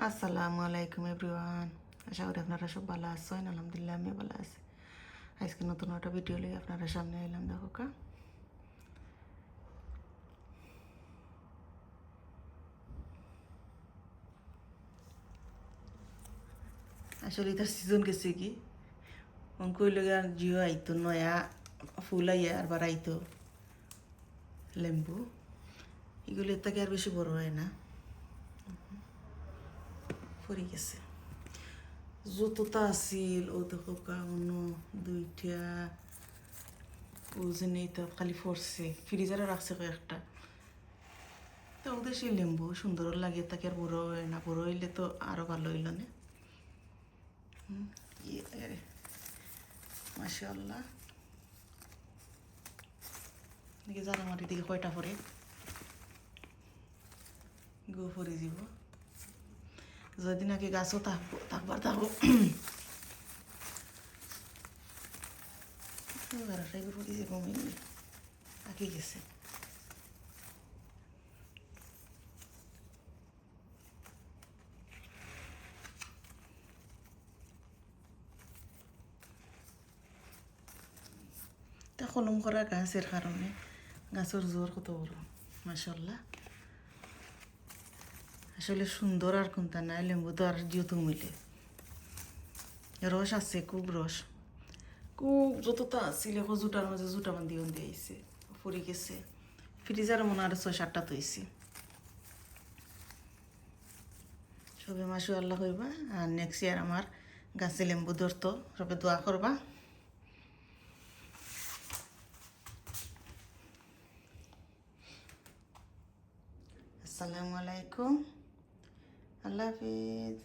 আসসালামু আলাইকুম এভরিওয়ান। আশা করি আপনারা সব ভালো আছেন। আলহামদুলিল্লাহ আমি ভালো আছি। আজকে নতুন একটা ভিডিও লিয়ে আপনারা সামনে এলাম। দেখো কা আসলে এটার সিজন গেছে কি কইলে আর জিও আইতো নয়া ফুল আইয়া আর বার আইতো লেম্বু এগুলো এর থেকে আর বেশি বড় হয় না, পড়ে গেছে যতটা আসিল ও দেখো কা অন্য দুইটা ও যে নেই খালি ফরছে ফ্রিজারে রাখছে কয়েকটা। তো ওদের সেই লেম্বু সুন্দর লাগে, তাকে আর বড় হয় না, বড় হইলে তো আরো ভালো হইল না। মাশাআল্লাহ দেখি জানামারি দিকে কয়টা পরে গো পরে যাব যদি নাকি গাছও থাকবার থাকবো বেড়াটাই পরে যাব আঁকি গেছে। তা কলম করা গাছের কারণে গাছের জোর কত বড় মাশাআল্লাহ। আসলে সুন্দর আর কোনটা নাই, লেম্বু তো আর যেহেতু মিলে রস আছে, খুব রস, খুব যতটা আসছিল জুটার মাঝে জুটা বান্ধি বান্ধি আইছে পড়ে গেছে। ফ্রিজার মনে আর 6-7টা তৈছি। সবে মাশাআল্লাহ হইবা আর নেক্সট ইয়ার আমার গাছে লেম্বু ধরতো, সবে দোয়া করবা। আসসালামু আলাইকুম, আল্লাহ হাফিজ।